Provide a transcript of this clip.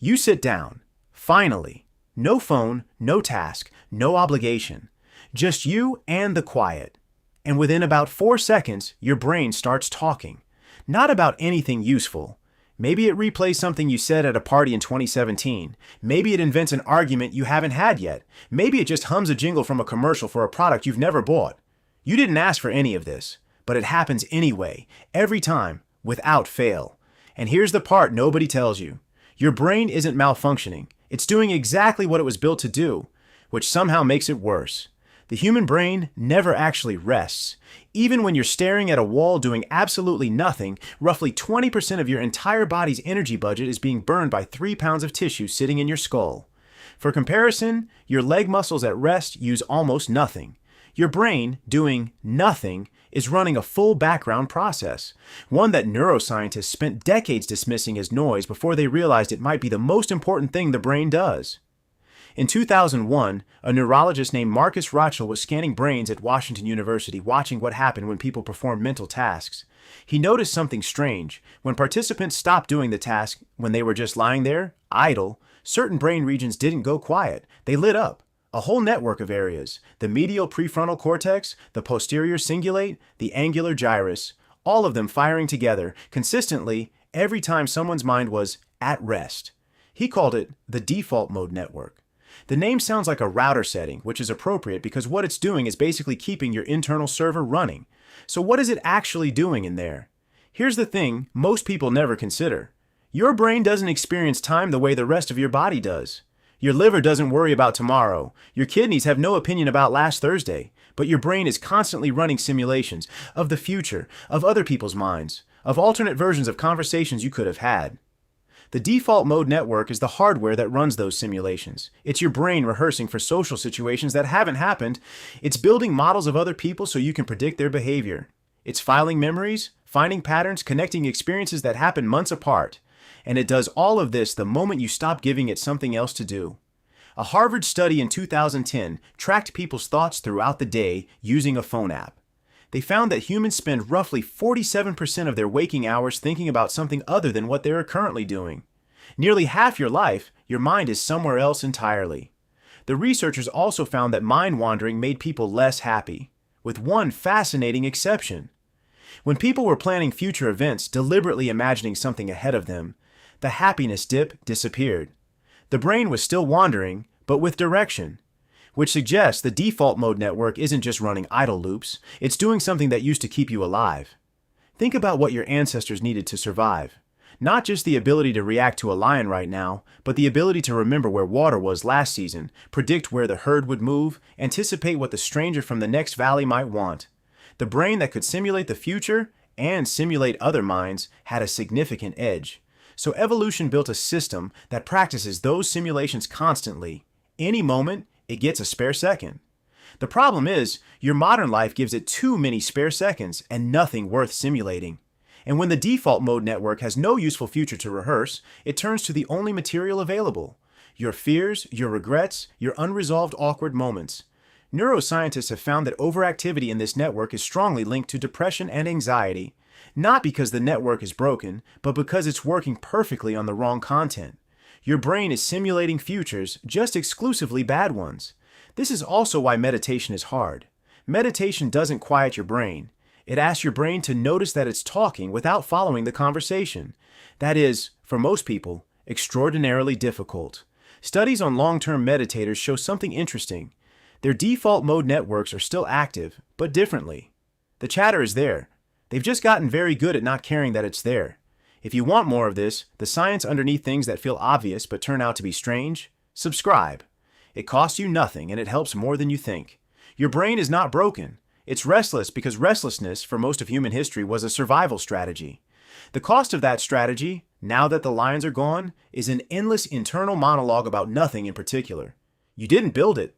You sit down. Finally. No phone, no task, no obligation. Just you and the quiet. And within about 4 seconds, your brain starts talking. Not about anything useful. Maybe it replays something you said at a party in 2017. Maybe it invents an argument you haven't had yet. Maybe it just hums a jingle from a commercial for a product you've never bought. You didn't ask for any of this, but it happens anyway, every time, without fail. And here's the part nobody tells you. Your brain isn't malfunctioning. It's doing exactly what it was built to do, which somehow makes it worse. The human brain never actually rests. Even when you're staring at a wall doing absolutely nothing, roughly 20% of your entire body's energy budget is being burned by 3 pounds of tissue sitting in your skull. For comparison, your leg muscles at rest use almost nothing. Your brain, doing nothing, is running a full background process, one that neuroscientists spent decades dismissing as noise before they realized it might be the most important thing the brain does. In 2001, a neurologist named Marcus Rachel was scanning brains at Washington University, watching what happened when people performed mental tasks. He noticed something strange. When participants stopped doing the task when they were just lying there, idle, certain brain regions didn't go quiet. They lit up. A whole network of areas, the medial prefrontal cortex, the posterior cingulate, the angular gyrus, all of them firing together consistently every time someone's mind was at rest. He called it the default mode network. The name sounds like a router setting, which is appropriate because what it's doing is basically keeping your internal server running. So what is it actually doing in there? Here's the thing most people never consider. Your brain doesn't experience time the way the rest of your body does. Your liver doesn't worry about tomorrow. Your kidneys have no opinion about last Thursday. But your brain is constantly running simulations of the future, of other people's minds, of alternate versions of conversations you could have had. The default mode network is the hardware that runs those simulations. It's your brain rehearsing for social situations that haven't happened. It's building models of other people so you can predict their behavior. It's filing memories, finding patterns, connecting experiences that happen months apart. And it does all of this the moment you stop giving it something else to do. A Harvard study in 2010 tracked people's thoughts throughout the day using a phone app. They found that humans spend roughly 47% of their waking hours thinking about something other than what they are currently doing. Nearly half your life, your mind is somewhere else entirely. The researchers also found that mind wandering made people less happy, with one fascinating exception. When people were planning future events, deliberately imagining something ahead of them, the happiness dip disappeared. The brain was still wandering, but with direction, which suggests the default mode network isn't just running idle loops, it's doing something that used to keep you alive. Think about what your ancestors needed to survive. Not just the ability to react to a lion right now, but the ability to remember where water was last season, predict where the herd would move, anticipate what the stranger from the next valley might want. The brain that could simulate the future and simulate other minds had a significant edge. So evolution built a system that practices those simulations constantly. Any moment, it gets a spare second. The problem is, your modern life gives it too many spare seconds and nothing worth simulating. And when the default mode network has no useful future to rehearse, it turns to the only material available: your fears, your regrets, your unresolved awkward moments. Neuroscientists have found that overactivity in this network is strongly linked to depression and anxiety, not because the network is broken, but because it's working perfectly on the wrong content. Your brain is simulating futures, just exclusively bad ones. This is also why meditation is hard. Meditation doesn't quiet your brain. It asks your brain to notice that it's talking without following the conversation. That is, for most people, extraordinarily difficult. Studies on long-term meditators show something interesting. Their default mode networks are still active, but differently. The chatter is there. They've just gotten very good at not caring that it's there. If you want more of this, the science underneath things that feel obvious but turn out to be strange, subscribe. It costs you nothing and it helps more than you think. Your brain is not broken. It's restless because restlessness, for most of human history, was a survival strategy. The cost of that strategy, now that the lions are gone, is an endless internal monologue about nothing in particular. You didn't build it.